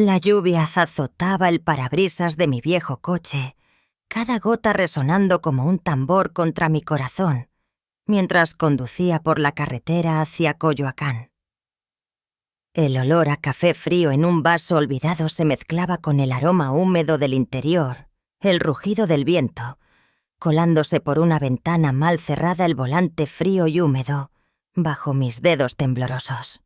La lluvia azotaba el parabrisas de mi viejo coche, cada gota resonando como un tambor contra mi corazón, mientras conducía por la carretera hacia Coyoacán. El olor a café frío en un vaso olvidado se mezclaba con el aroma húmedo del interior, el rugido del viento, colándose por una ventana mal cerrada el volante frío y húmedo, bajo mis dedos temblorosos.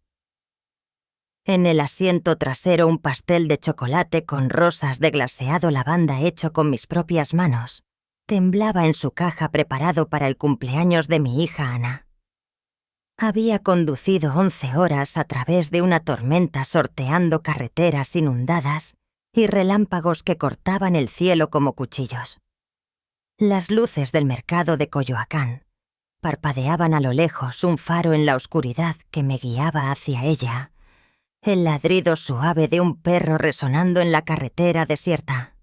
En el asiento trasero un pastel de chocolate con rosas de glaseado lavanda hecho con mis propias manos temblaba en su caja preparado para el cumpleaños de mi hija Ana. Había conducido 11 horas a través de una tormenta sorteando carreteras inundadas y relámpagos que cortaban el cielo como cuchillos. Las luces del mercado de Coyoacán parpadeaban a lo lejos un faro en la oscuridad que me guiaba hacia ella, el ladrido suave de un perro resonando en la carretera desierta.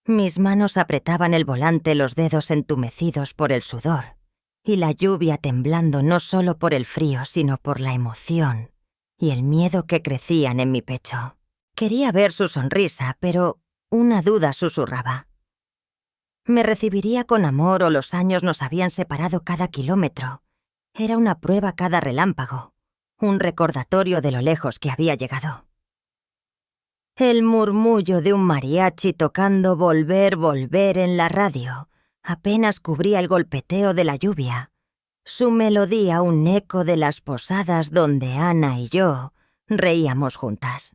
Mis manos apretaban el volante, los dedos entumecidos por el sudor, y la lluvia temblando no solo por el frío, sino por la emoción y el miedo que crecían en mi pecho. Quería ver su sonrisa, pero una duda susurraba. ¿Me recibiría con amor o los años nos habían separado cada kilómetro? Era una prueba cada relámpago, un recordatorio de lo lejos que había llegado. El murmullo de un mariachi tocando Volver, Volver en la radio apenas cubría el golpeteo de la lluvia, su melodía un eco de las posadas donde Ana y yo reíamos juntas.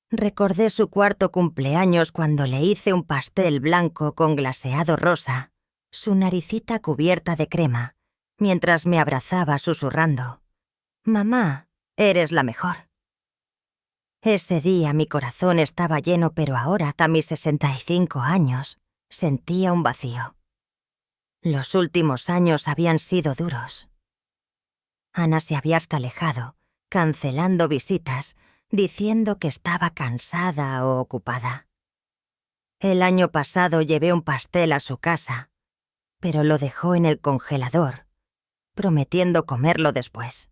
Recordé su cuarto cumpleaños cuando le hice un pastel blanco con glaseado rosa, su naricita cubierta de crema, mientras me abrazaba susurrando: «Mamá, eres la mejor». Ese día mi corazón estaba lleno, pero ahora, a mis 65 años, sentía un vacío. Los últimos años habían sido duros. Ana se había hasta alejado, cancelando visitas, diciendo que estaba cansada o ocupada. El año pasado llevé un pastel a su casa, pero lo dejó en el congelador, prometiendo comerlo después.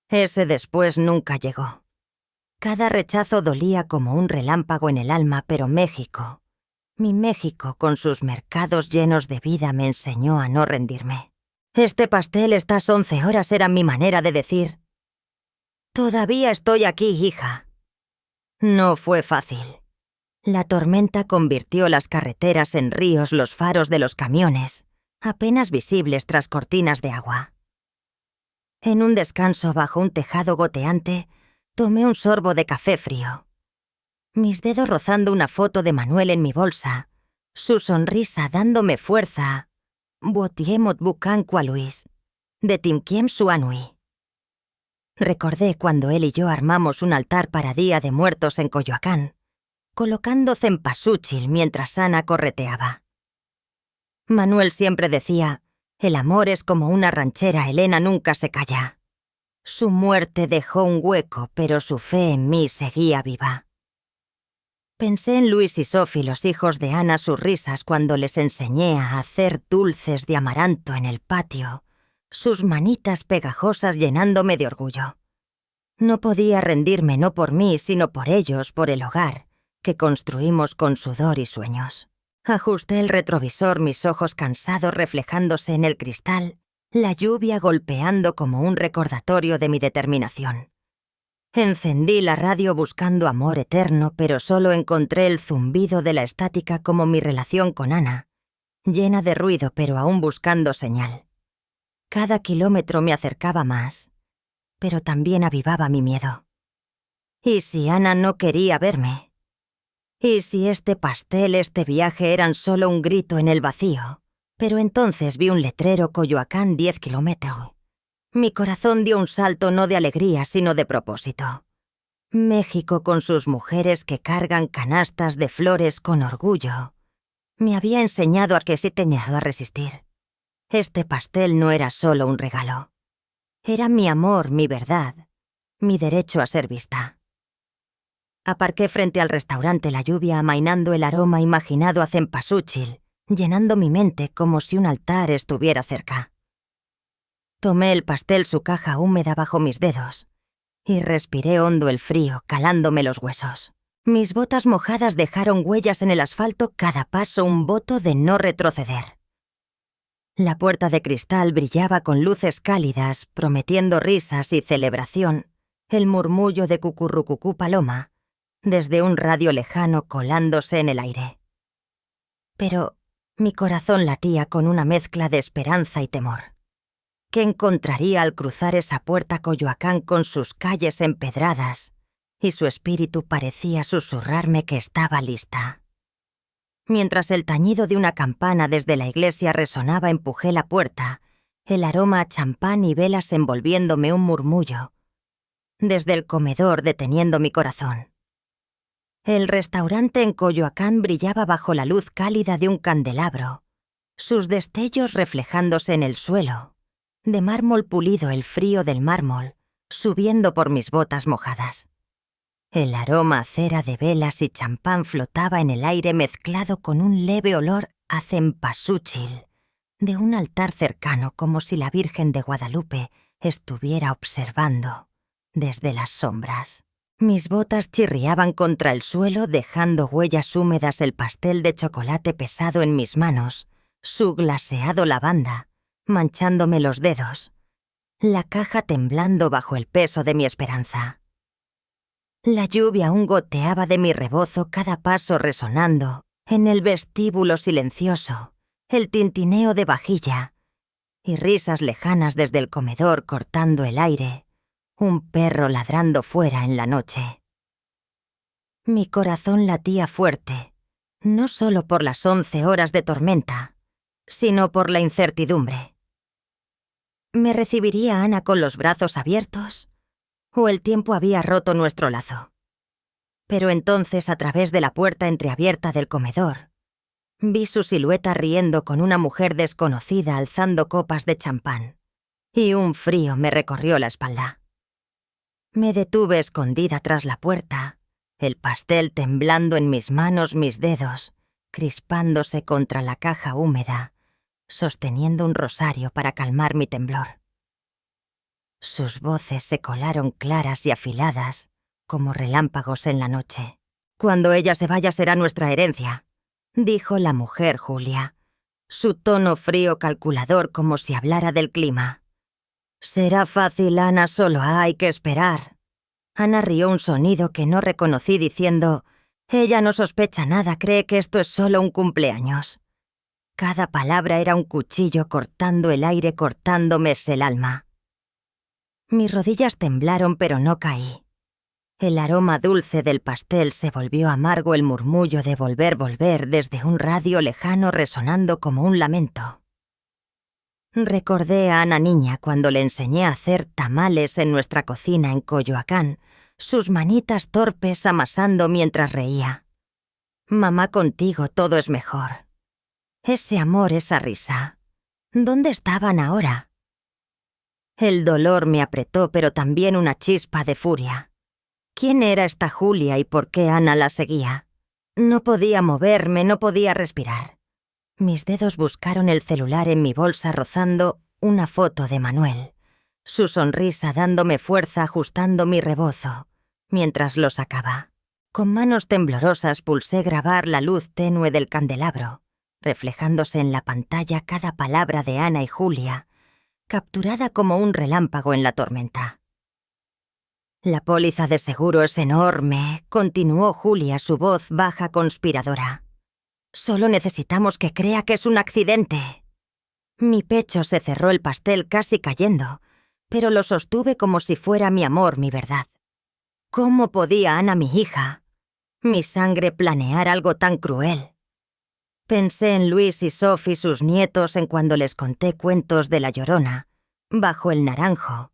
Ese después nunca llegó. Cada rechazo dolía como un relámpago en el alma, pero México, mi México con sus mercados llenos de vida, me enseñó a no rendirme. Este pastel, estas 11 horas, era mi manera de decir: «Todavía estoy aquí, hija». No fue fácil. La tormenta convirtió las carreteras en ríos, los faros de los camiones, apenas visibles tras cortinas de agua. En un descanso bajo un tejado goteante, tomé un sorbo de café frío. Mis dedos rozando una foto de Manuel en mi bolsa, su sonrisa dándome fuerza. «Botiemot bucan qua Luis», de Timquiem Suanui. Recordé cuando él y yo armamos un altar para Día de Muertos en Coyoacán, colocando cempasúchil mientras Ana correteaba. Manuel siempre decía: «El amor es como una ranchera, Elena nunca se calla». Su muerte dejó un hueco, pero su fe en mí seguía viva. Pensé en Luis y Sophie, los hijos de Ana, sus risas cuando les enseñé a hacer dulces de amaranto en el patio, sus manitas pegajosas llenándome de orgullo. No podía rendirme, no por mí, sino por ellos, por el hogar que construimos con sudor y sueños. Ajusté el retrovisor, mis ojos cansados reflejándose en el cristal, la lluvia golpeando como un recordatorio de mi determinación. Encendí la radio buscando amor eterno, pero solo encontré el zumbido de la estática como mi relación con Ana, llena de ruido pero aún buscando señal. Cada kilómetro me acercaba más, pero también avivaba mi miedo. ¿Y si Ana no quería verme? ¿Y si este pastel, este viaje eran solo un grito en el vacío? Pero entonces vi un letrero: Coyoacán 10 kilómetros. Mi corazón dio un salto, no de alegría, sino de propósito. México con sus mujeres que cargan canastas de flores con orgullo. Me había enseñado a que sí tenía a resistir. Este pastel no era solo un regalo. Era mi amor, mi verdad, mi derecho a ser vista. Aparqué frente al restaurante, la lluvia amainando el aroma imaginado a cempasúchil, llenando mi mente como si un altar estuviera cerca. Tomé el pastel, su caja húmeda bajo mis dedos, y respiré hondo el frío, calándome los huesos. Mis botas mojadas dejaron huellas en el asfalto, cada paso un voto de no retroceder. La puerta de cristal brillaba con luces cálidas, prometiendo risas y celebración, el murmullo de cucurrucucú paloma, desde un radio lejano colándose en el aire. Pero mi corazón latía con una mezcla de esperanza y temor. ¿Qué encontraría al cruzar esa puerta Coyoacán con sus calles empedradas? Y su espíritu parecía susurrarme que estaba lista. Mientras el tañido de una campana desde la iglesia resonaba, empujé la puerta, el aroma a champán y velas envolviéndome un murmullo, desde el comedor deteniendo mi corazón. El restaurante en Coyoacán brillaba bajo la luz cálida de un candelabro, sus destellos reflejándose en el suelo, de mármol pulido el frío del mármol, subiendo por mis botas mojadas. El aroma a cera de velas y champán flotaba en el aire mezclado con un leve olor a cempasúchil, de un altar cercano, como si la Virgen de Guadalupe estuviera observando desde las sombras. Mis botas chirriaban contra el suelo, dejando huellas húmedas el pastel de chocolate pesado en mis manos, su glaseado lavanda, manchándome los dedos, la caja temblando bajo el peso de mi esperanza. La lluvia aún goteaba de mi rebozo, cada paso resonando en el vestíbulo silencioso, el tintineo de vajilla y risas lejanas desde el comedor cortando el aire, un perro ladrando fuera en la noche. Mi corazón latía fuerte, no solo por las 11 horas de tormenta, sino por la incertidumbre. ¿Me recibiría Ana con los brazos abiertos? ¿O el tiempo había roto nuestro lazo? Pero entonces, a través de la puerta entreabierta del comedor, vi su silueta riendo con una mujer desconocida alzando copas de champán, y un frío me recorrió la espalda. Me detuve escondida tras la puerta, el pastel temblando en mis manos, mis dedos, crispándose contra la caja húmeda, sosteniendo un rosario para calmar mi temblor. Sus voces se colaron claras y afiladas, como relámpagos en la noche. «Cuando ella se vaya será nuestra herencia», dijo la mujer Julia, su tono frío calculador como si hablara del clima. «Será fácil, Ana, solo hay que esperar». Ana rió un sonido que no reconocí diciendo, «Ella no sospecha nada, cree que esto es solo un cumpleaños». Cada palabra era un cuchillo cortando el aire, cortándome el alma. Mis rodillas temblaron, pero no caí. El aroma dulce del pastel se volvió amargo, el murmullo de volver desde un radio lejano resonando como un lamento. Recordé a Ana niña cuando le enseñé a hacer tamales en nuestra cocina en Coyoacán, sus manitas torpes amasando mientras reía. «Mamá, contigo todo es mejor». Ese amor, esa risa, ¿dónde estaban ahora? El dolor me apretó, pero también una chispa de furia. ¿Quién era esta Julia y por qué Ana la seguía? No podía moverme, no podía respirar. Mis dedos buscaron el celular en mi bolsa rozando una foto de Manuel, su sonrisa dándome fuerza, ajustando mi rebozo, mientras lo sacaba. Con manos temblorosas pulsé grabar la luz tenue del candelabro, reflejándose en la pantalla cada palabra de Ana y Julia, capturada como un relámpago en la tormenta. «La póliza de seguro es enorme», continuó Julia, su voz baja conspiradora. «Solo necesitamos que crea que es un accidente». Mi pecho se cerró, el pastel casi cayendo, pero lo sostuve como si fuera mi amor, mi verdad. ¿Cómo podía Ana, mi hija, mi sangre, planear algo tan cruel? Pensé en Luis y Sophie, sus nietos, en cuando les conté cuentos de La Llorona, bajo el naranjo,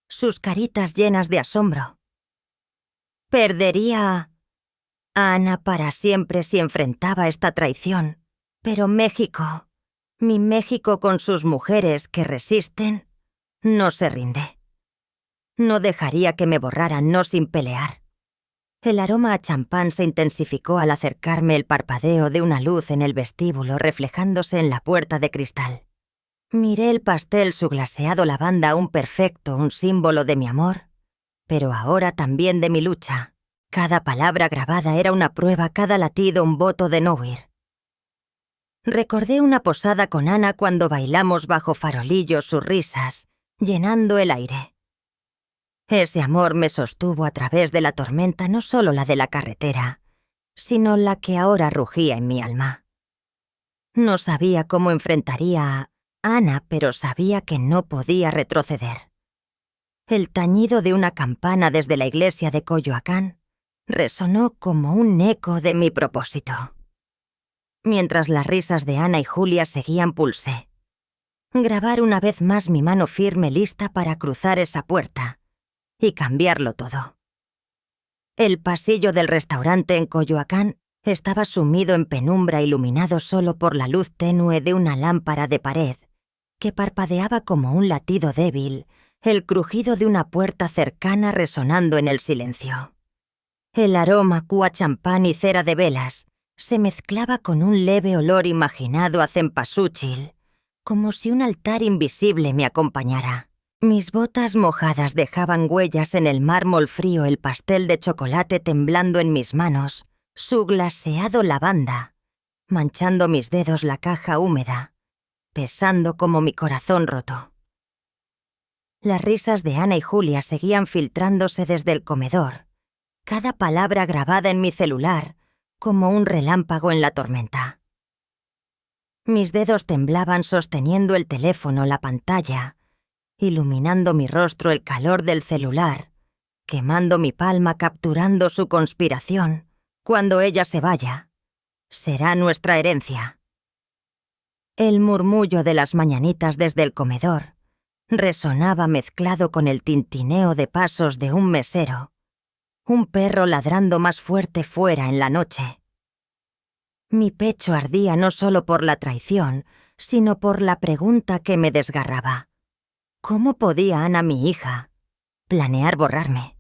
sus caritas llenas de asombro. Perdería a Ana para siempre si enfrentaba esta traición, pero México, mi México con sus mujeres que resisten, no se rinde. No dejaría que me borraran, no sin pelear. El aroma a champán se intensificó al acercarme, el parpadeo de una luz en el vestíbulo reflejándose en la puerta de cristal. Miré el pastel, su glaseado lavanda, un perfecto, un símbolo de mi amor, pero ahora también de mi lucha. Cada palabra grabada era una prueba, cada latido un voto de no huir. Recordé una posada con Ana cuando bailamos bajo farolillos sus risas, llenando el aire. Ese amor me sostuvo a través de la tormenta, no solo la de la carretera, sino la que ahora rugía en mi alma. No sabía cómo enfrentaría a Ana, pero sabía que no podía retroceder. El tañido de una campana desde la iglesia de Coyoacán resonó como un eco de mi propósito. Mientras las risas de Ana y Julia seguían, pulsé. Grabar una vez más mi mano firme lista para cruzar esa puerta y cambiarlo todo. El pasillo del restaurante en Coyoacán estaba sumido en penumbra, iluminado solo por la luz tenue de una lámpara de pared que parpadeaba como un latido débil, el crujido de una puerta cercana resonando en el silencio. El aroma a champán y cera de velas se mezclaba con un leve olor imaginado a cempasúchil, como si un altar invisible me acompañara. Mis botas mojadas dejaban huellas en el mármol frío, el pastel de chocolate temblando en mis manos, su glaseado lavanda, manchando mis dedos la caja húmeda, pesando como mi corazón roto. Las risas de Ana y Julia seguían filtrándose desde el comedor, cada palabra grabada en mi celular, como un relámpago en la tormenta. Mis dedos temblaban sosteniendo el teléfono, la pantalla, iluminando mi rostro el calor del celular, quemando mi palma, capturando su conspiración. Cuando ella se vaya, será nuestra herencia. El murmullo de las mañanitas desde el comedor resonaba mezclado con el tintineo de pasos de un mesero, un perro ladrando más fuerte fuera en la noche. Mi pecho ardía no solo por la traición, sino por la pregunta que me desgarraba. ¿Cómo podía Ana, mi hija, planear borrarme?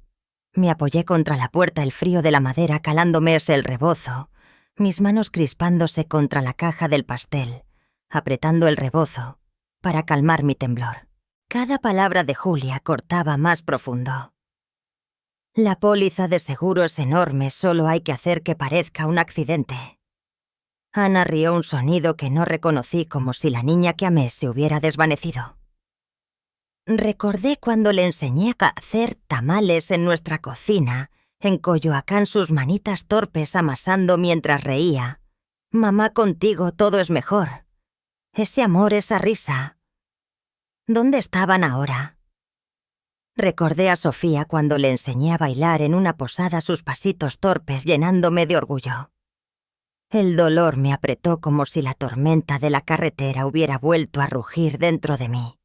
Me apoyé contra la puerta, el frío de la madera calándome el rebozo, mis manos crispándose contra la caja del pastel, apretando el rebozo para calmar mi temblor. Cada palabra de Julia cortaba más profundo. La póliza de seguro es enorme, solo hay que hacer que parezca un accidente. Ana rió un sonido que no reconocí, como si la niña que amé se hubiera desvanecido. Recordé cuando le enseñé a hacer tamales en nuestra cocina, en Coyoacán, sus manitas torpes amasando mientras reía. Mamá, contigo todo es mejor. Ese amor, esa risa. ¿Dónde estaban ahora? Recordé a Sofía cuando le enseñé a bailar en una posada sus pasitos torpes, llenándome de orgullo. El dolor me apretó como si la tormenta de la carretera hubiera vuelto a rugir dentro de mí.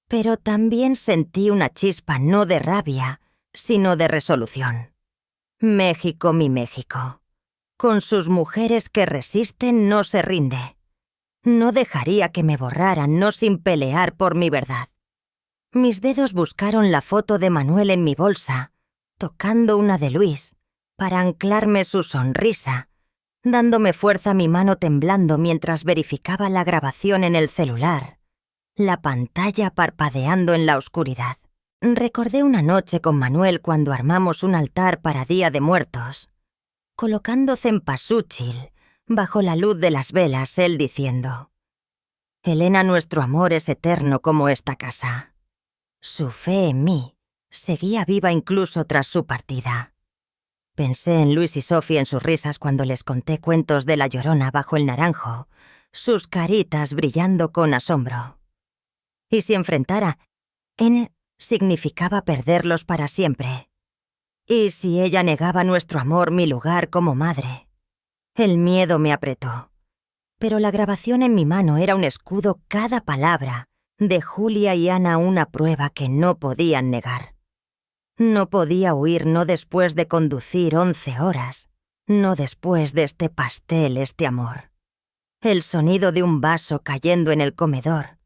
Pero también sentí una chispa no de rabia, sino de resolución. México, mi México. Con sus mujeres que resisten, no se rinde. No dejaría que me borraran, no sin pelear por mi verdad. Mis dedos buscaron la foto de Manuel en mi bolsa, tocando una de Luis, para anclarme su sonrisa, dándome fuerza mi mano temblando mientras verificaba la grabación en el celular, la pantalla parpadeando en la oscuridad. Recordé una noche con Manuel cuando armamos un altar para Día de Muertos, colocando cempasúchil bajo la luz de las velas, él diciendo: «Elena, nuestro amor es eterno como esta casa». Su fe en mí seguía viva incluso tras su partida. Pensé en Luis y Sofía, en sus risas cuando les conté cuentos de La Llorona bajo el naranjo, sus caritas brillando con asombro. Y si enfrentara, N significaba perderlos para siempre. Y si ella negaba nuestro amor, mi lugar como madre. El miedo me apretó. Pero la grabación en mi mano era un escudo, cada palabra de Julia y Ana una prueba que no podían negar. No podía huir, no después de conducir 11 horas, no después de este pastel, este amor. El sonido de un vaso cayendo en el comedor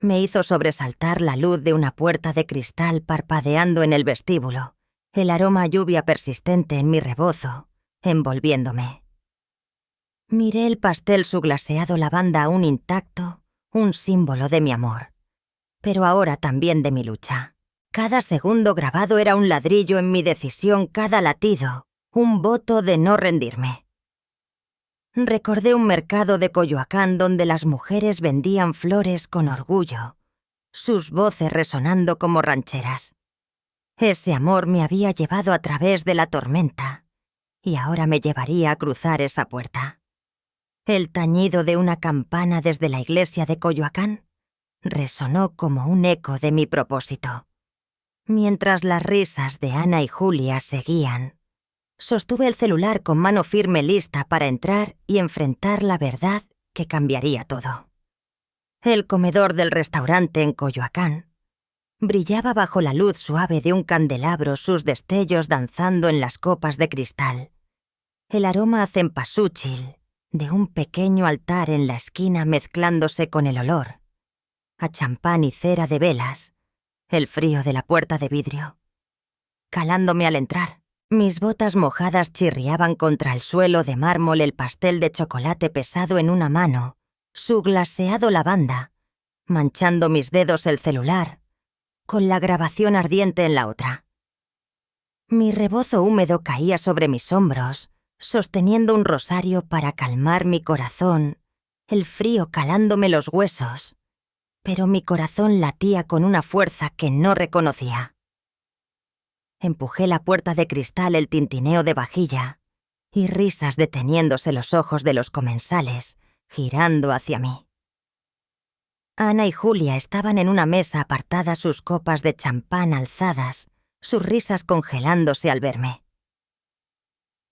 me hizo sobresaltar, la luz de una puerta de cristal parpadeando en el vestíbulo, el aroma a lluvia persistente en mi rebozo, envolviéndome. Miré el pastel, su glaseado lavanda aún intacto, un símbolo de mi amor, pero ahora también de mi lucha. Cada segundo grabado era un ladrillo en mi decisión, cada latido, un voto de no rendirme. Recordé un mercado de Coyoacán donde las mujeres vendían flores con orgullo, sus voces resonando como rancheras. Ese amor me había llevado a través de la tormenta y ahora me llevaría a cruzar esa puerta. El tañido de una campana desde la iglesia de Coyoacán resonó como un eco de mi propósito. Mientras las risas de Ana y Julia seguían, sostuve el celular con mano firme lista para entrar y enfrentar la verdad que cambiaría todo. El comedor del restaurante en Coyoacán brillaba bajo la luz suave de un candelabro, sus destellos danzando en las copas de cristal. El aroma a cempasúchil de un pequeño altar en la esquina mezclándose con el olor a champán y cera de velas, el frío de la puerta de vidrio. Calándome al entrar, mis botas mojadas chirriaban contra el suelo de mármol, el pastel de chocolate pesado en una mano, su glaseado lavanda, manchando mis dedos el celular, con la grabación ardiente en la otra. Mi rebozo húmedo caía sobre mis hombros, sosteniendo un rosario para calmar mi corazón, el frío calándome los huesos, pero mi corazón latía con una fuerza que no reconocía. Empujé la puerta de cristal, el tintineo de vajilla y risas deteniéndose los ojos de los comensales, girando hacia mí. Ana y Julia estaban en una mesa apartada, sus copas de champán alzadas, sus risas congelándose al verme.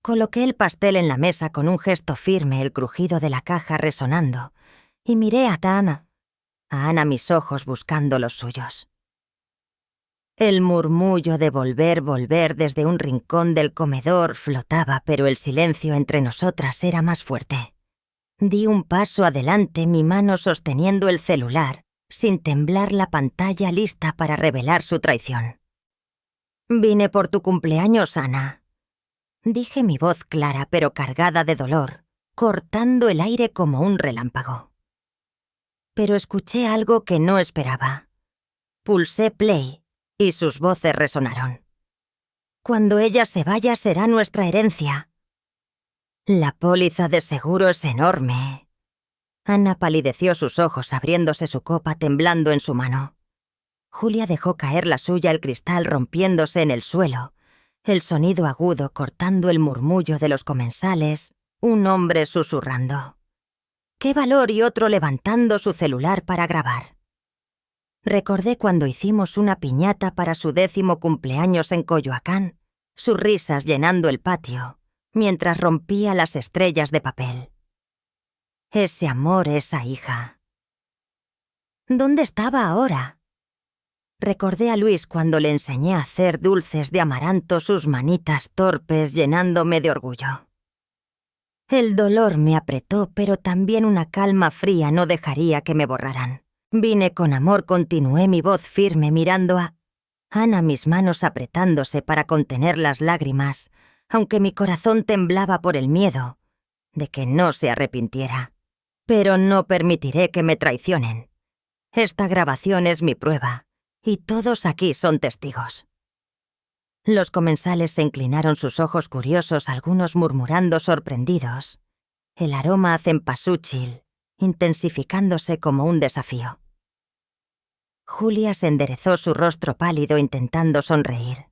Coloqué el pastel en la mesa con un gesto firme, el crujido de la caja resonando, y miré a Ana mis ojos buscando los suyos. El murmullo de volver desde un rincón del comedor flotaba, pero el silencio entre nosotras era más fuerte. Di un paso adelante, mi mano sosteniendo el celular, sin temblar, la pantalla lista para revelar su traición. «Vine por tu cumpleaños, Ana», dije, mi voz clara pero cargada de dolor, cortando el aire como un relámpago. Pero escuché algo que no esperaba. Pulsé play y sus voces resonaron. «Cuando ella se vaya será nuestra herencia. La póliza de seguro es enorme». Ana palideció, sus ojos abriéndose, su copa temblando en su mano. Julia dejó caer la suya, el cristal rompiéndose en el suelo, el sonido agudo cortando el murmullo de los comensales, un hombre susurrando. «¡Qué valor!» y otro levantando su celular para grabar. Recordé cuando hicimos una piñata para su 10º cumpleaños en Coyoacán, sus risas llenando el patio, mientras rompía las estrellas de papel. Ese amor, esa hija. ¿Dónde estaba ahora? Recordé a Luis cuando le enseñé a hacer dulces de amaranto, sus manitas torpes llenándome de orgullo. El dolor me apretó, pero también una calma fría no dejaría que me borraran. Vine con amor, continué, mi voz firme, mirando a Ana, mis manos apretándose para contener las lágrimas, aunque mi corazón temblaba por el miedo de que no se arrepintiera. Pero no permitiré que me traicionen. Esta grabación es mi prueba, y todos aquí son testigos. Los comensales se inclinaron, sus ojos curiosos, algunos murmurando sorprendidos. El aroma a cempasúchil, intensificándose como un desafío. Julia se enderezó, su rostro pálido, intentando sonreír.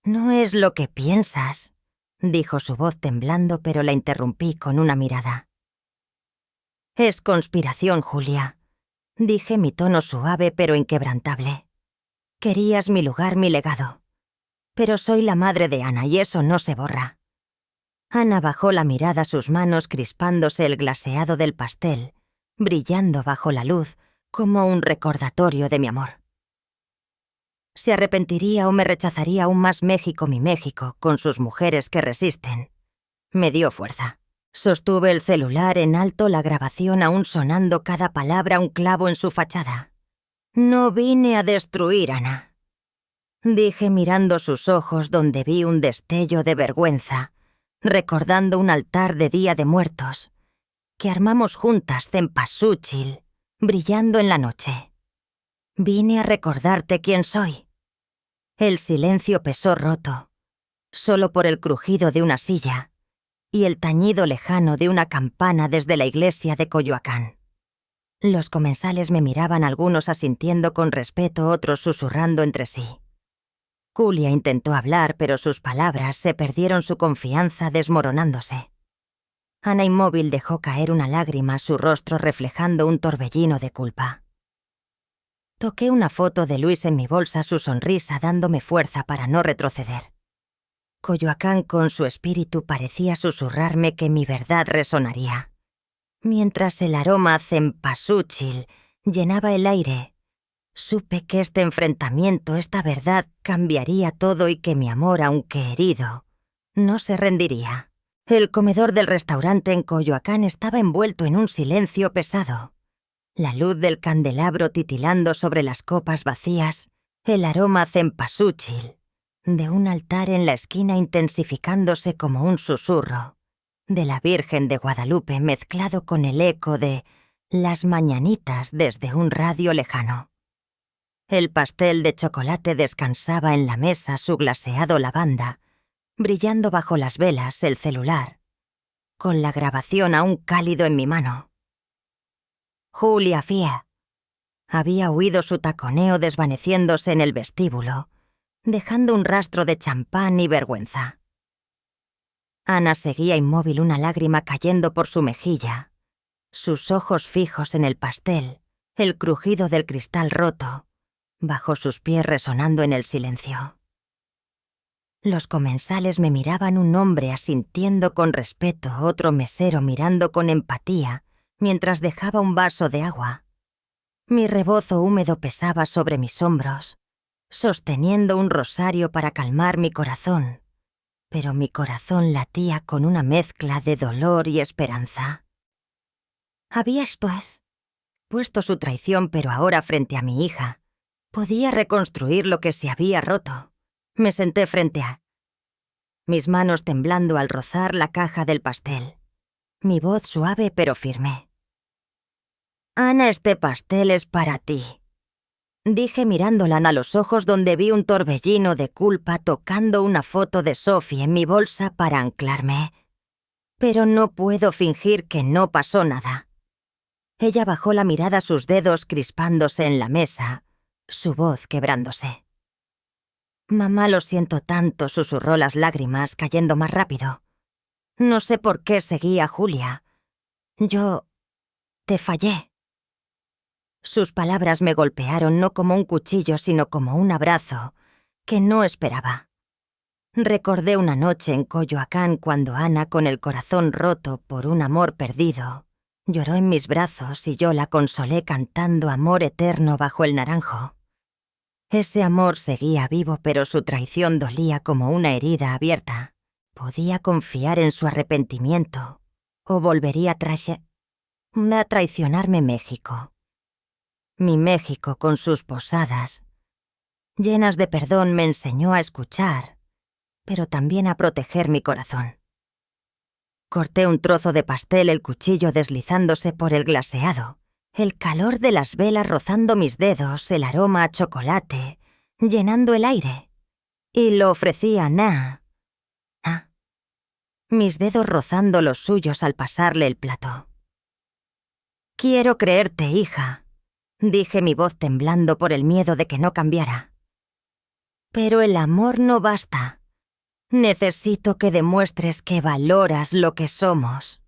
«No es lo que piensas», dijo su voz temblando, pero la interrumpí con una mirada. «Es conspiración, Julia», dije, mi tono suave pero inquebrantable. «Querías mi lugar, mi legado. Pero soy la madre de Ana y eso no se borra». Ana bajó la mirada, sus manos crispándose, el glaseado del pastel, brillando bajo la luz como un recordatorio de mi amor. ¿Se arrepentiría o me rechazaría aún más México, mi México, con sus mujeres que resisten? Me dio fuerza. Sostuve el celular en alto, la grabación aún sonando, cada palabra un clavo en su fachada. «No vine a destruir, Ana», dije, mirando sus ojos donde vi un destello de vergüenza, recordando un altar de Día de Muertos que armamos juntas, cempasúchil, brillando en la noche. «Vine a recordarte quién soy». El silencio pesó roto, solo por el crujido de una silla y el tañido lejano de una campana desde la iglesia de Coyoacán. Los comensales me miraban, algunos asintiendo con respeto, otros susurrando entre sí. Julia intentó hablar, pero sus palabras se perdieron, su confianza desmoronándose. Ana, inmóvil, dejó caer una lágrima, su rostro reflejando un torbellino de culpa. Toqué una foto de Luis en mi bolsa, su sonrisa dándome fuerza para no retroceder. Coyoacán, con su espíritu, parecía susurrarme que mi verdad resonaría. Mientras el aroma cempasúchil llenaba el aire, supe que este enfrentamiento, esta verdad, cambiaría todo y que mi amor, aunque herido, no se rendiría. El comedor del restaurante en Coyoacán estaba envuelto en un silencio pesado. La luz del candelabro titilando sobre las copas vacías, el aroma cempasúchil de un altar en la esquina intensificándose como un susurro, de la Virgen de Guadalupe mezclado con el eco de las mañanitas desde un radio lejano. El pastel de chocolate descansaba en la mesa, su glaseado lavanda, brillando bajo las velas, el celular, con la grabación aún cálido en mi mano. Julia Fía. Había oído su taconeo desvaneciéndose en el vestíbulo, dejando un rastro de champán y vergüenza. Ana seguía inmóvil, una lágrima cayendo por su mejilla, sus ojos fijos en el pastel, el crujido del cristal roto, bajo sus pies resonando en el silencio. Los comensales me miraban, un hombre asintiendo con respeto, otro mesero mirando con empatía, mientras dejaba un vaso de agua. Mi rebozo húmedo pesaba sobre mis hombros, sosteniendo un rosario para calmar mi corazón, pero mi corazón latía con una mezcla de dolor y esperanza. Habías, pues, puesto su traición, pero ahora frente a mi hija. Podía reconstruir lo que se había roto. Me senté frente a... mis manos temblando al rozar la caja del pastel. Mi voz suave pero firme. «Ana, este pastel es para ti», dije mirándola a los ojos, donde vi un torbellino de culpa, tocando una foto de Sophie en mi bolsa para anclarme. Pero no puedo fingir que no pasó nada. Ella bajó la mirada, sus dedos crispándose en la mesa, su voz quebrándose. «Mamá, lo siento tanto», susurró, las lágrimas cayendo más rápido. «No sé por qué seguí a Julia. Yo... te fallé». Sus palabras me golpearon, no como un cuchillo, sino como un abrazo que no esperaba. Recordé una noche en Coyoacán cuando Ana, con el corazón roto por un amor perdido, lloró en mis brazos y yo la consolé cantando Amor Eterno bajo el naranjo. Ese amor seguía vivo, pero su traición dolía como una herida abierta. Podía confiar en su arrepentimiento o volvería a traicionarme. México. Mi México, con sus posadas llenas de perdón, me enseñó a escuchar, pero también a proteger mi corazón. Corté un trozo de pastel, el cuchillo deslizándose por el glaseado, el calor de las velas rozando mis dedos, el aroma a chocolate llenando el aire, y lo ofrecí a Ana. Mis dedos rozando los suyos al pasarle el plato. «Quiero creerte, hija», dije, mi voz temblando por el miedo de que no cambiara. «Pero el amor no basta. Necesito que demuestres que valoras lo que somos».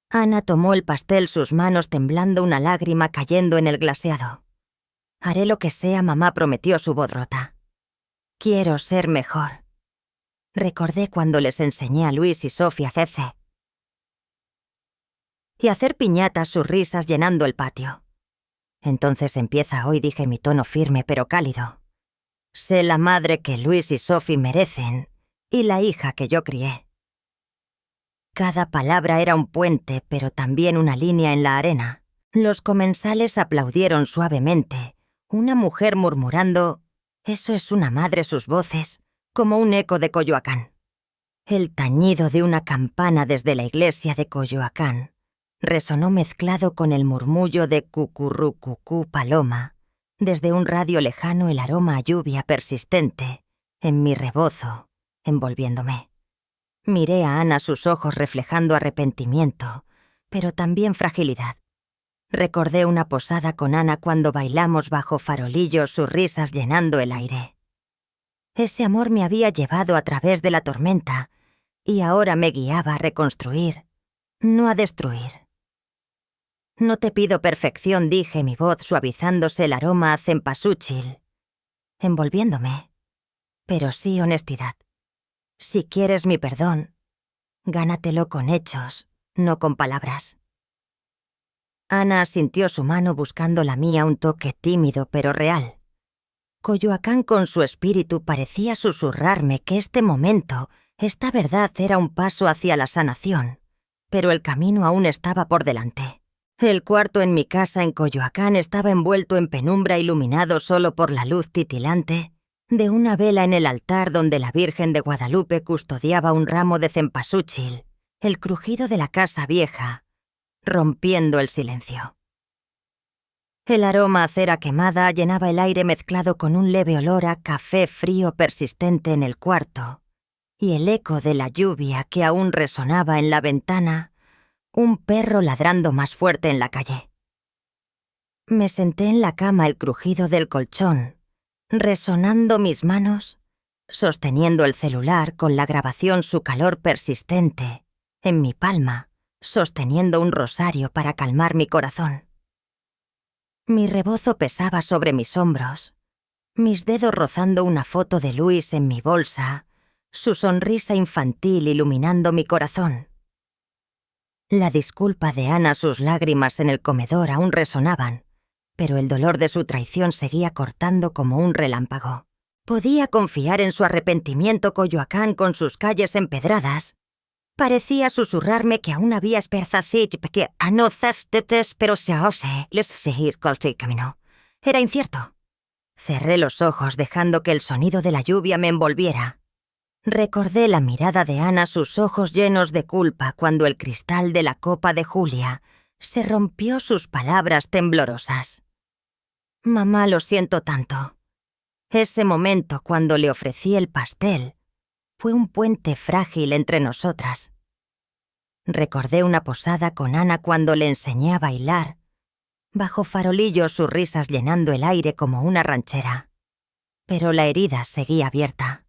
Ana tomó el pastel, sus manos temblando, una lágrima cayendo en el glaseado. «Haré lo que sea, mamá», prometió, su voz rota. «Quiero ser mejor». Recordé cuando les enseñé a Luis y Sophie a hacerse y hacer piñatas, sus risas llenando el patio. «Entonces empieza hoy», dije, mi tono firme pero cálido. «Sé la madre que Luis y Sophie merecen y la hija que yo crié». Cada palabra era un puente, pero también una línea en la arena. Los comensales aplaudieron suavemente, una mujer murmurando «Eso es una madre», sus voces como un eco de Coyoacán. El tañido de una campana desde la iglesia de Coyoacán resonó mezclado con el murmullo de cucurrucucú paloma Desde un radio lejano el aroma a lluvia persistente, en mi rebozo, envolviéndome. Miré a Ana, sus ojos reflejando arrepentimiento, pero también fragilidad. Recordé una posada con Ana cuando bailamos bajo farolillos, sus risas llenando el aire. Ese amor me había llevado a través de la tormenta y ahora me guiaba a reconstruir, no a destruir. No te pido perfección, dije, mi voz suavizándose el aroma a cempasúchil, envolviéndome, pero sí honestidad. Si quieres mi perdón, gánatelo con hechos, no con palabras. Ana sintió su mano buscando la mía, un toque tímido pero real. Coyoacán con su espíritu parecía susurrarme que este momento, esta verdad era un paso hacia la sanación, pero el camino aún estaba por delante. El cuarto en mi casa en Coyoacán estaba envuelto en penumbra, iluminado solo por la luz titilante de una vela en el altar donde la Virgen de Guadalupe custodiaba un ramo de cempasúchil, el crujido de la casa vieja, rompiendo el silencio. El aroma a cera quemada llenaba el aire mezclado con un leve olor a café frío persistente en el cuarto, y el eco de la lluvia que aún resonaba en la ventana, un perro ladrando más fuerte en la calle. Me senté en la cama, el crujido del colchón, resonando mis manos, sosteniendo el celular con la grabación, su calor persistente, en mi palma, sosteniendo un rosario para calmar mi corazón. Mi rebozo pesaba sobre mis hombros, mis dedos rozando una foto de Luis en mi bolsa, su sonrisa infantil iluminando mi corazón. La disculpa de Ana, sus lágrimas en el comedor aún resonaban, pero el dolor de su traición seguía cortando como un relámpago. Podía confiar en su arrepentimiento. Coyoacán con sus calles empedradas parecía susurrarme que aún había esperanzas y que pero se ose les seguir cualquier camino. Era incierto. Cerré los ojos dejando que el sonido de la lluvia me envolviera. Recordé la mirada de Ana, sus ojos llenos de culpa cuando el cristal de la copa de Julia se rompió, sus palabras temblorosas. Mamá, lo siento tanto. Ese momento cuando le ofrecí el pastel fue un puente frágil entre nosotras. Recordé una posada con Ana cuando le enseñé a bailar, bajo farolillos, sus risas llenando el aire como una ranchera. Pero la herida seguía abierta.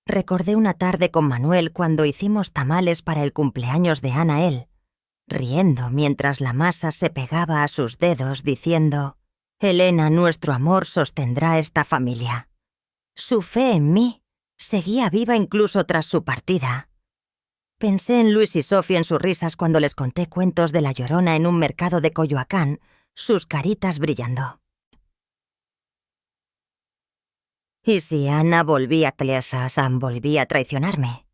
Recordé una tarde con Manuel cuando hicimos tamales para el cumpleaños de Ana, él, riendo mientras la masa se pegaba a sus dedos, diciendo: «Elena, nuestro amor sostendrá esta familia». Su fe en mí seguía viva incluso tras su partida. Pensé en Luis y Sofía, en sus risas cuando les conté cuentos de La Llorona en un mercado de Coyoacán, sus caritas brillando. ¿Y si Ana volvía a traicionarme?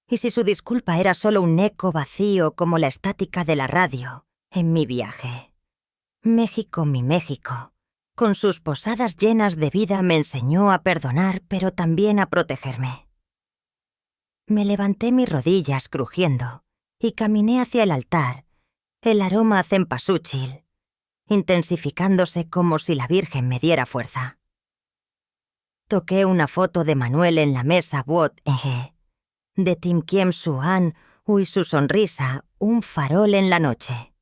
¿Y si su disculpa era solo un eco vacío como la estática de la radio en mi viaje? México, mi México, con sus posadas llenas de vida, me enseñó a perdonar, pero también a protegerme. Me levanté, mis rodillas crujiendo, y caminé hacia el altar, el aroma a cempasúchil, intensificándose como si la Virgen me diera fuerza. Toqué una foto de Manuel en la mesa Wot Enge, de Tim Kiem Suan, y su sonrisa, un farol en la noche.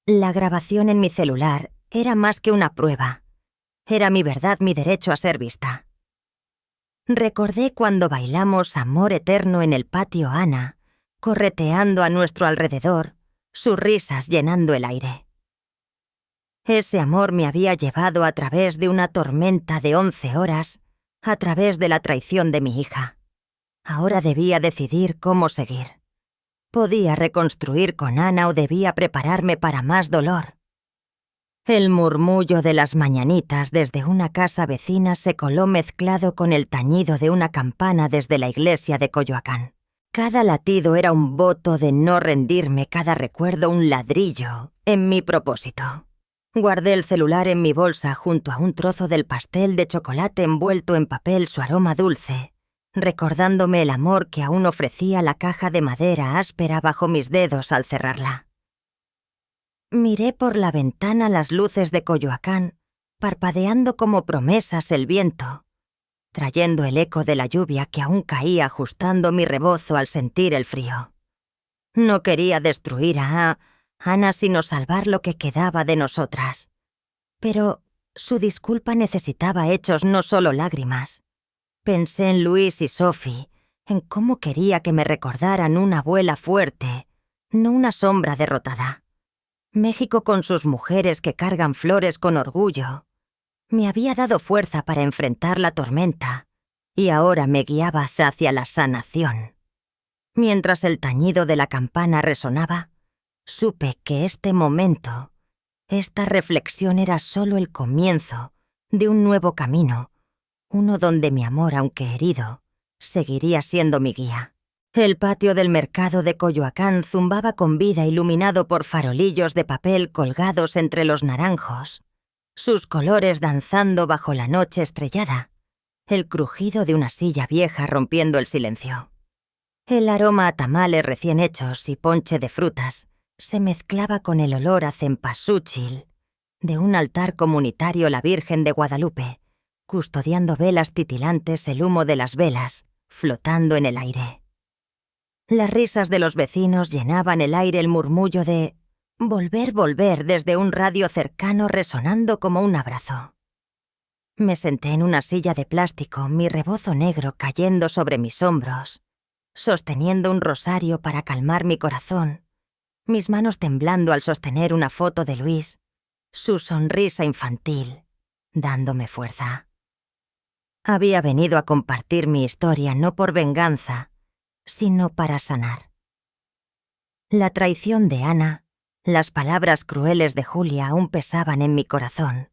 La grabación en mi celular era más que una prueba. Era mi verdad, mi derecho a ser vista. Recordé cuando bailamos Amor Eterno en el patio, Ana, correteando a nuestro alrededor, sus risas llenando el aire. Ese amor me había llevado a través de una tormenta de 11 horas, a través de la traición de mi hija. Ahora debía decidir cómo seguir. ¿Podía reconstruir con Ana o debía prepararme para más dolor? El murmullo de las mañanitas desde una casa vecina se coló mezclado con el tañido de una campana desde la iglesia de Coyoacán. Cada latido era un voto de no rendirme, cada recuerdo un ladrillo en mi propósito. Guardé el celular en mi bolsa junto a un trozo del pastel de chocolate envuelto en papel, su aroma dulce, recordándome el amor que aún ofrecía la caja de madera áspera bajo mis dedos al cerrarla. Miré por la ventana las luces de Coyoacán, parpadeando como promesas el viento, trayendo el eco de la lluvia que aún caía ajustando mi rebozo al sentir el frío. No quería destruir a Ana sino salvar lo que quedaba de nosotras. Pero su disculpa necesitaba hechos, no solo lágrimas. Pensé en Luis y Sophie, en cómo quería que me recordaran una abuela fuerte, no una sombra derrotada. México con sus mujeres que cargan flores con orgullo. Me había dado fuerza para enfrentar la tormenta y ahora me guiaba hacia la sanación. Mientras el tañido de la campana resonaba, supe que este momento, esta reflexión era solo el comienzo de un nuevo camino, uno donde mi amor, aunque herido, seguiría siendo mi guía. El patio del mercado de Coyoacán zumbaba con vida iluminado por farolillos de papel colgados entre los naranjos, sus colores danzando bajo la noche estrellada, el crujido de una silla vieja rompiendo el silencio. El aroma a tamales recién hechos y ponche de frutas se mezclaba con el olor a cempasúchil de un altar comunitario la Virgen de Guadalupe, custodiando velas titilantes, el humo de las velas flotando en el aire. Las risas de los vecinos llenaban el aire, el murmullo de volver, volver desde un radio cercano resonando como un abrazo. Me senté en una silla de plástico, mi rebozo negro cayendo sobre mis hombros, sosteniendo un rosario para calmar mi corazón, mis manos temblando al sostener una foto de Luis, su sonrisa infantil, dándome fuerza. Había venido a compartir mi historia no por venganza, sino para sanar. La traición de Ana, las palabras crueles de Julia aún pesaban en mi corazón,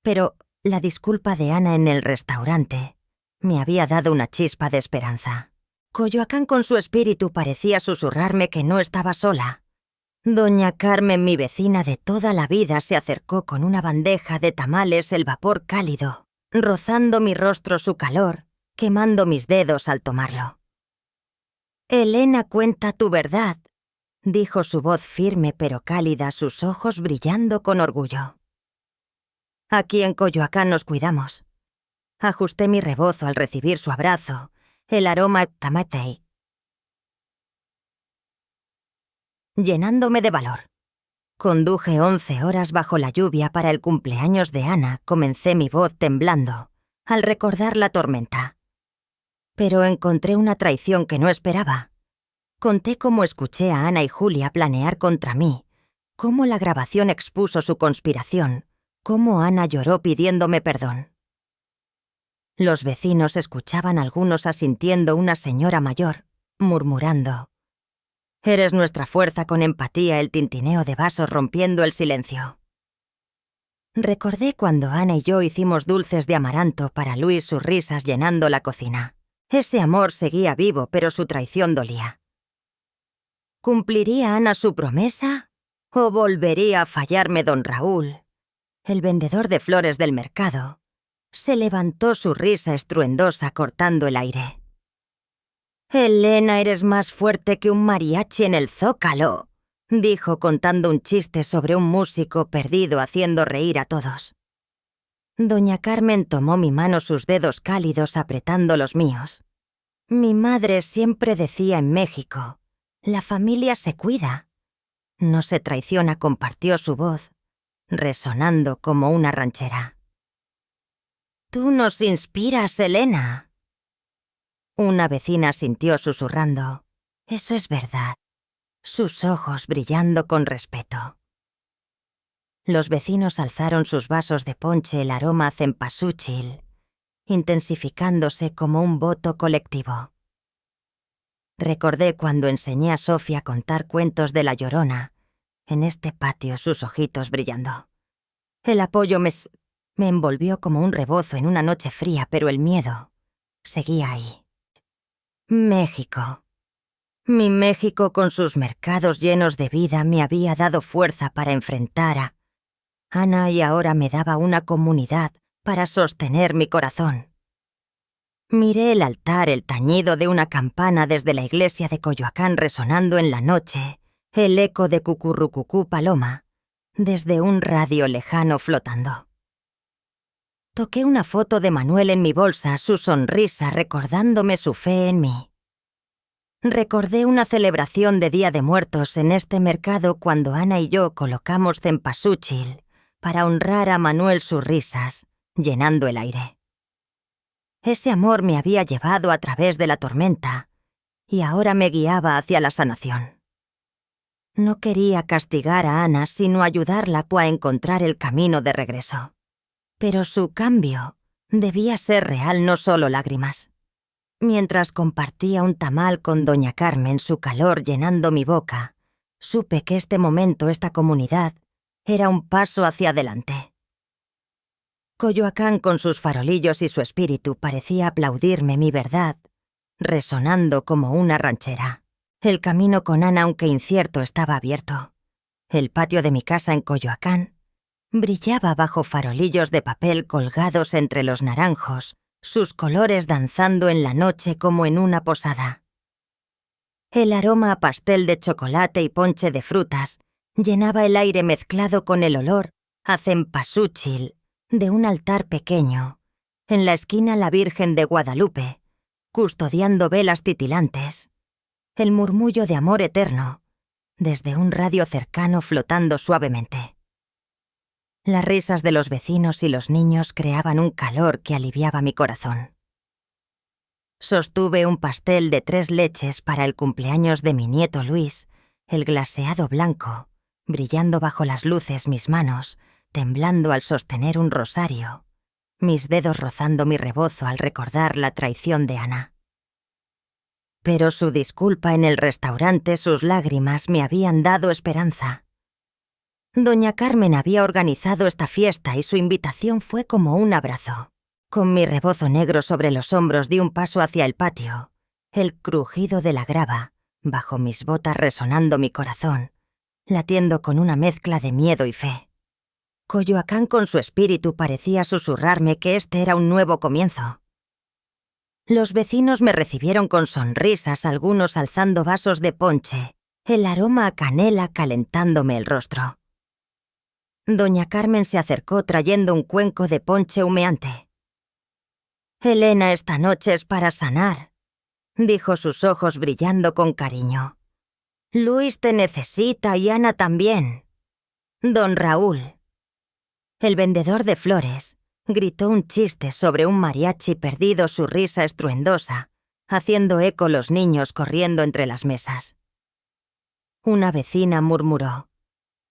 pero la disculpa de Ana en el restaurante me había dado una chispa de esperanza. Coyoacán con su espíritu parecía susurrarme que no estaba sola. Doña Carmen, mi vecina de toda la vida, se acercó con una bandeja de tamales, el vapor cálido, rozando mi rostro su calor, quemando mis dedos al tomarlo. «Elena, cuenta tu verdad», dijo su voz firme pero cálida, sus ojos brillando con orgullo. «Aquí en Coyoacán nos cuidamos». Ajusté mi rebozo al recibir su abrazo, el aroma tamatei, llenándome de valor. Conduje 11 horas bajo la lluvia para el cumpleaños de Ana. Comencé mi voz temblando al recordar la tormenta. Pero encontré una traición que no esperaba. Conté cómo escuché a Ana y Julia planear contra mí, cómo la grabación expuso su conspiración, cómo Ana lloró pidiéndome perdón. Los vecinos escuchaban, algunos asintiendo, una señora mayor, murmurando: «Eres nuestra fuerza», con empatía, el tintineo de vasos rompiendo el silencio. Recordé cuando Ana y yo hicimos dulces de amaranto para Luis, sus risas llenando la cocina. Ese amor seguía vivo, pero su traición dolía. ¿Cumpliría Ana su promesa o volvería a fallarme don Raúl? El vendedor de flores del mercado se levantó, su risa estruendosa cortando el aire. «Elena, eres más fuerte que un mariachi en el Zócalo», dijo contando un chiste sobre un músico perdido haciendo reír a todos. Doña Carmen tomó mi mano, sus dedos cálidos apretando los míos. Mi madre siempre decía en México: «La familia se cuida, no se traiciona», compartió su voz, resonando como una ranchera. «Tú nos inspiras, Elena». Una vecina sintió susurrando: «Eso es verdad», sus ojos brillando con respeto. Los vecinos alzaron sus vasos de ponche, el aroma a cempasúchil, intensificándose como un voto colectivo. Recordé cuando enseñé a Sofía a contar cuentos de La Llorona, en este patio, sus ojitos brillando. El apoyo me envolvió como un rebozo en una noche fría, pero el miedo seguía ahí. México. Mi México con sus mercados llenos de vida me había dado fuerza para enfrentar a Ana y ahora me daba una comunidad para sostener mi corazón. Miré el altar, el tañido de una campana desde la iglesia de Coyoacán resonando en la noche, el eco de cucurrucucú paloma, desde un radio lejano flotando. Toqué una foto de Manuel en mi bolsa, su sonrisa recordándome su fe en mí. Recordé una celebración de Día de Muertos en este mercado cuando Ana y yo colocamos cempasúchil para honrar a Manuel sus risas, llenando el aire. Ese amor me había llevado a través de la tormenta y ahora me guiaba hacia la sanación. No quería castigar a Ana, sino ayudarla a encontrar el camino de regreso. Pero su cambio debía ser real, no solo lágrimas. Mientras compartía un tamal con doña Carmen, su calor llenando mi boca, supe que este momento, esta comunidad, era un paso hacia adelante. Coyoacán, con sus farolillos y su espíritu, parecía aplaudirme mi verdad, resonando como una ranchera. El camino con Ana, aunque incierto, estaba abierto. El patio de mi casa en Coyoacán brillaba bajo farolillos de papel colgados entre los naranjos, sus colores danzando en la noche como en una posada. El aroma a pastel de chocolate y ponche de frutas llenaba el aire mezclado con el olor a cempasúchil de un altar pequeño. En la esquina la Virgen de Guadalupe, custodiando velas titilantes. El murmullo de amor eterno, desde un radio cercano flotando suavemente. Las risas de los vecinos y los niños creaban un calor que aliviaba mi corazón. Sostuve un pastel de 3 leches para el cumpleaños de mi nieto Luis, el glaseado blanco, brillando bajo las luces mis manos, temblando al sostener un rosario, mis dedos rozando mi rebozo al recordar la traición de Ana. Pero su disculpa en el restaurante, sus lágrimas me habían dado esperanza. Doña Carmen había organizado esta fiesta y su invitación fue como un abrazo. Con mi rebozo negro sobre los hombros di un paso hacia el patio, el crujido de la grava, bajo mis botas resonando mi corazón, latiendo con una mezcla de miedo y fe. Coyoacán con su espíritu parecía susurrarme que este era un nuevo comienzo. Los vecinos me recibieron con sonrisas, algunos alzando vasos de ponche, el aroma a canela calentándome el rostro. Doña Carmen se acercó trayendo un cuenco de ponche humeante. «Elena, esta noche es para sanar», dijo, sus ojos brillando con cariño. «Luis te necesita y Ana también. Don Raúl». El vendedor de flores gritó un chiste sobre un mariachi perdido, su risa estruendosa, haciendo eco los niños corriendo entre las mesas. Una vecina murmuró: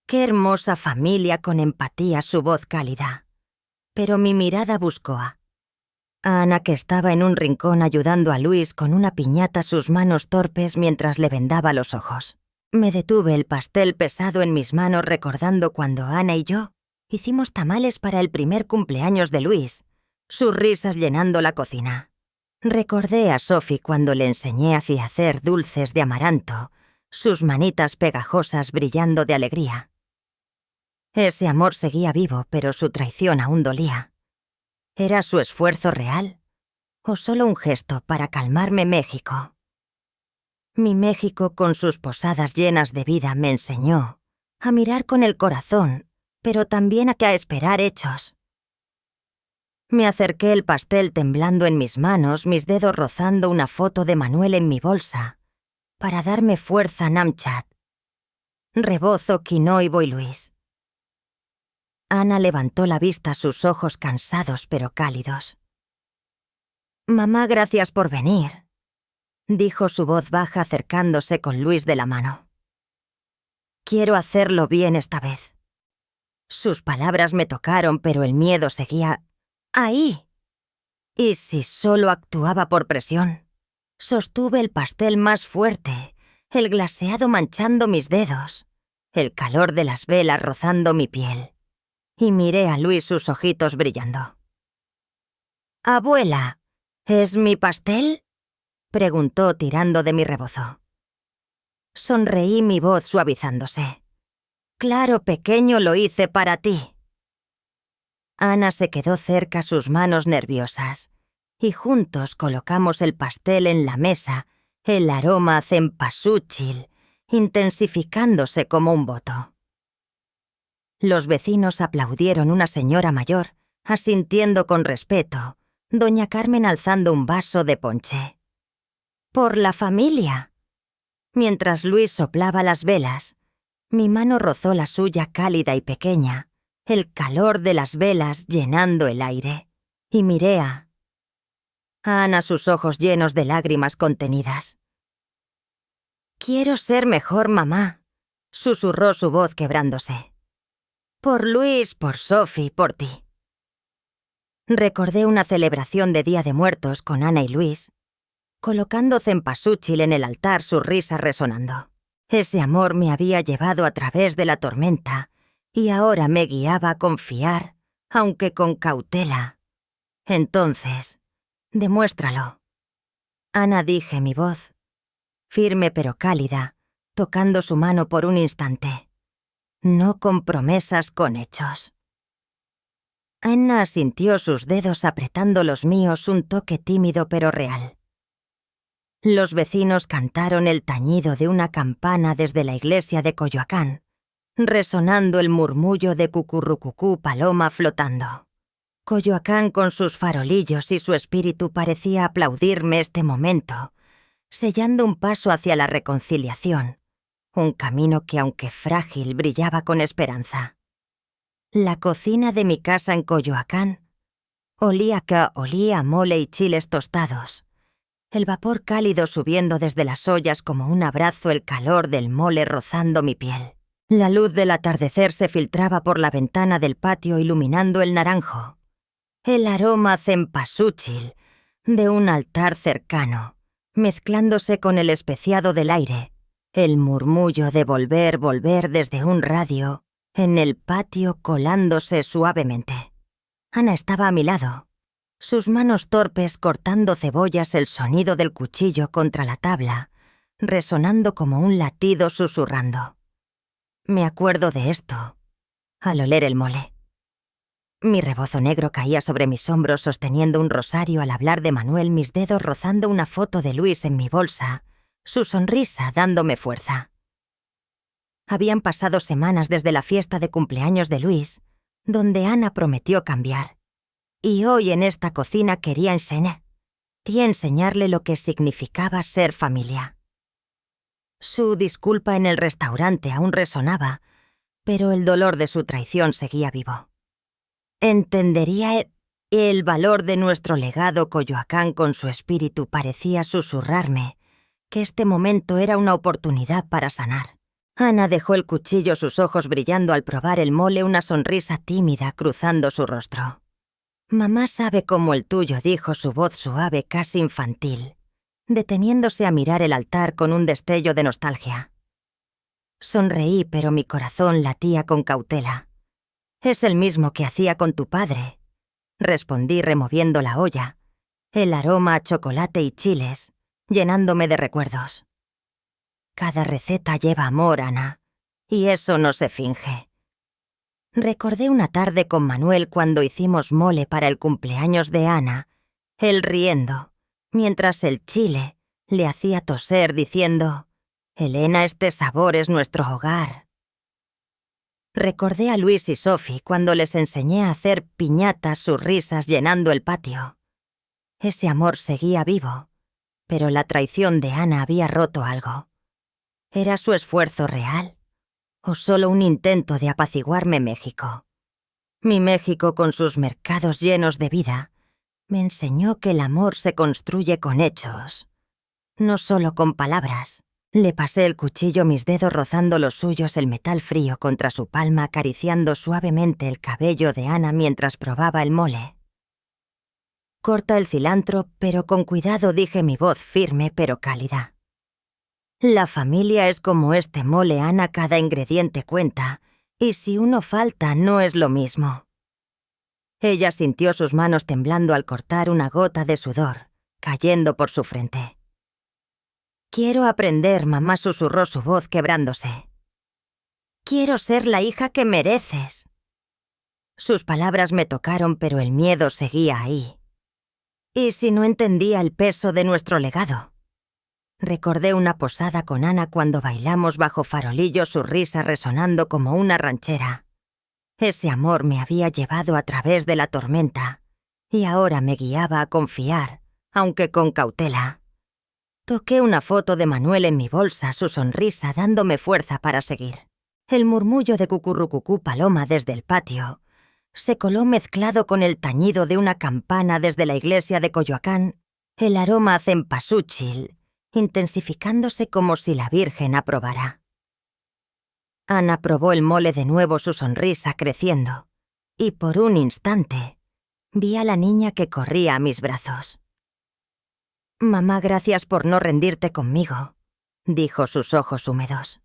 «Qué hermosa familia», con empatía, su voz cálida. Pero mi mirada buscó a Ana, que estaba en un rincón ayudando a Luis con una piñata, sus manos torpes mientras le vendaba los ojos. Me detuve, el pastel pesado en mis manos, recordando cuando Ana y yo hicimos tamales para el primer cumpleaños de Luis, sus risas llenando la cocina. Recordé a Sophie cuando le enseñé a hacer dulces de amaranto, sus manitas pegajosas brillando de alegría. Ese amor seguía vivo, pero su traición aún dolía. ¿Era su esfuerzo real? ¿O solo un gesto para calmarme México? Mi México, con sus posadas llenas de vida, me enseñó a mirar con el corazón, pero también a esperar hechos. Me acerqué, el pastel temblando en mis manos, mis dedos rozando una foto de Manuel en mi bolsa, para darme fuerza, Namchat. Rebozo, Quino y Boy Luis. Ana levantó la vista, sus ojos cansados pero cálidos. «Mamá, gracias por venir», dijo, su voz baja, acercándose con Luis de la mano. «Quiero hacerlo bien esta vez». Sus palabras me tocaron, pero el miedo seguía ahí. ¿Y si solo actuaba por presión? Sostuve el pastel más fuerte, el glaseado manchando mis dedos, el calor de las velas rozando mi piel. Y miré a Luis, sus ojitos brillando. «Abuela, ¿es mi pastel?», preguntó, tirando de mi rebozo. Sonreí, mi voz suavizándose. «Claro, pequeño, lo hice para ti». Ana se quedó cerca, sus manos nerviosas, y juntos colocamos el pastel en la mesa, el aroma a cempasúchil intensificándose como un voto. Los vecinos aplaudieron, una señora mayor asintiendo con respeto, doña Carmen alzando un vaso de ponche. «Por la familia». Mientras Luis soplaba las velas, mi mano rozó la suya cálida y pequeña, el calor de las velas llenando el aire, y miré a Ana, sus ojos llenos de lágrimas contenidas. «Quiero ser mejor mamá», susurró su voz quebrándose. «Por Luis, por Sophie, por ti». Recordé una celebración de Día de Muertos con Ana y Luis, colocando cempasúchil en el altar, sus risas resonando. Ese amor me había llevado a través de la tormenta y ahora me guiaba a confiar, aunque con cautela. Entonces, demuéstralo. Ana, dije mi voz, firme pero cálida, tocando su mano por un instante. No con promesas, con hechos. Ana sintió sus dedos apretando los míos, un toque tímido pero real. Los vecinos cantaron el tañido de una campana desde la iglesia de Coyoacán, resonando el murmullo de cucurrucucú paloma flotando. Coyoacán con sus farolillos y su espíritu parecía aplaudirme este momento, sellando un paso hacia la reconciliación, un camino que aunque frágil brillaba con esperanza. La cocina de mi casa en Coyoacán olía a mole y chiles tostados. El vapor cálido subiendo desde las ollas como un abrazo, el calor del mole rozando mi piel. La luz del atardecer se filtraba por la ventana del patio iluminando el naranjo. El aroma cempasúchil de un altar cercano, mezclándose con el especiado del aire. El murmullo de volver desde un radio, en el patio colándose suavemente. Ana estaba a mi lado. Sus manos torpes cortando cebollas, el sonido del cuchillo contra la tabla, resonando como un latido susurrando. Me acuerdo de esto, al oler el mole. Mi rebozo negro caía sobre mis hombros sosteniendo un rosario al hablar de Manuel, mis dedos rozando una foto de Luis en mi bolsa, su sonrisa dándome fuerza. Habían pasado semanas desde la fiesta de cumpleaños de Luis, donde Ana prometió cambiar. Y hoy en esta cocina quería enseñarle lo que significaba ser familia. Su disculpa en el restaurante aún resonaba, pero el dolor de su traición seguía vivo. Entendería el valor de nuestro legado. Coyoacán con su espíritu parecía susurrarme que este momento era una oportunidad para sanar. Ana dejó el cuchillo, sus ojos brillando al probar el mole, una sonrisa tímida cruzando su rostro. «Mamá sabe como el tuyo», dijo su voz suave, casi infantil, deteniéndose a mirar el altar con un destello de nostalgia. Sonreí, pero mi corazón latía con cautela. «Es el mismo que hacía con tu padre», respondí removiendo la olla, el aroma a chocolate y chiles, llenándome de recuerdos. «Cada receta lleva amor, Ana, y eso no se finge». Recordé una tarde con Manuel cuando hicimos mole para el cumpleaños de Ana, él riendo, mientras el chile le hacía toser diciendo: «Elena, este sabor es nuestro hogar». Recordé a Luis y Sophie cuando les enseñé a hacer piñatas, sus risas llenando el patio. Ese amor seguía vivo, pero la traición de Ana había roto algo. ¿Era su esfuerzo real? ¿O solo un intento de apaciguarme México? Mi México, con sus mercados llenos de vida, me enseñó que el amor se construye con hechos, no solo con palabras. Le pasé el cuchillo, mis dedos rozando los suyos, el metal frío contra su palma, acariciando suavemente el cabello de Ana mientras probaba el mole. «Corta el cilantro, pero con cuidado», dije, mi voz firme pero cálida. «La familia es como este mole, Ana, cada ingrediente cuenta, y si uno falta no es lo mismo». Ella sintió sus manos temblando al cortar, una gota de sudor cayendo por su frente. «Quiero aprender», mamá, susurró su voz quebrándose. «Quiero ser la hija que mereces». Sus palabras me tocaron, pero el miedo seguía ahí. ¿Y si no entendía el peso de nuestro legado? Recordé una posada con Ana cuando bailamos bajo farolillos, su risa resonando como una ranchera. Ese amor me había llevado a través de la tormenta y ahora me guiaba a confiar, aunque con cautela. Toqué una foto de Manuel en mi bolsa, su sonrisa dándome fuerza para seguir. El murmullo de cucurrucucú paloma desde el patio se coló mezclado con el tañido de una campana desde la iglesia de Coyoacán, el aroma a cempasúchil, intensificándose como si la Virgen aprobara. Ana probó el mole de nuevo, su sonrisa creciendo, y por un instante vi a la niña que corría a mis brazos. «Mamá, gracias por no rendirte conmigo», dijo, sus ojos húmedos.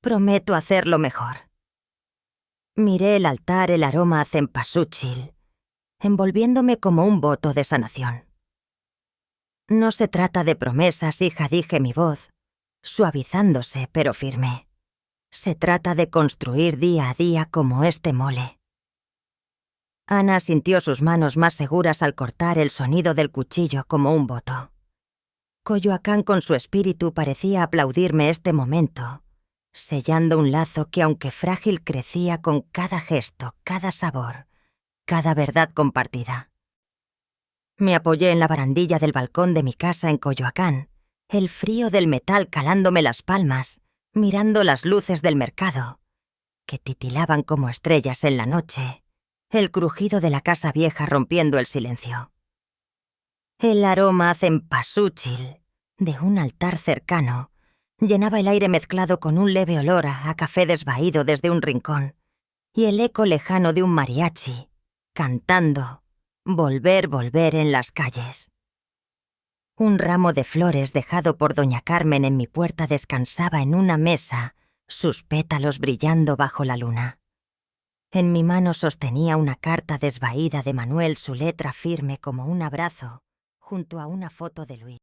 «Prometo hacerlo mejor». Miré el altar, el aroma a cempasúchil, envolviéndome como un voto de sanación. «No se trata de promesas, hija», dije, mi voz suavizándose pero firme. «Se trata de construir día a día como este mole». Ana sintió sus manos más seguras al cortar, el sonido del cuchillo como un voto. Coyoacán con su espíritu parecía aplaudirme este momento, sellando un lazo que, aunque frágil, crecía con cada gesto, cada sabor, cada verdad compartida. Me apoyé en la barandilla del balcón de mi casa en Coyoacán, el frío del metal calándome las palmas, mirando las luces del mercado, que titilaban como estrellas en la noche, el crujido de la casa vieja rompiendo el silencio. El aroma a cempasúchil de un altar cercano llenaba el aire mezclado con un leve olor a café desvaído desde un rincón y el eco lejano de un mariachi cantando «Volver, volver» en las calles. Un ramo de flores dejado por doña Carmen en mi puerta descansaba en una mesa, sus pétalos brillando bajo la luna. En mi mano sostenía una carta desvaída de Manuel, su letra firme como un abrazo, junto a una foto de Luis.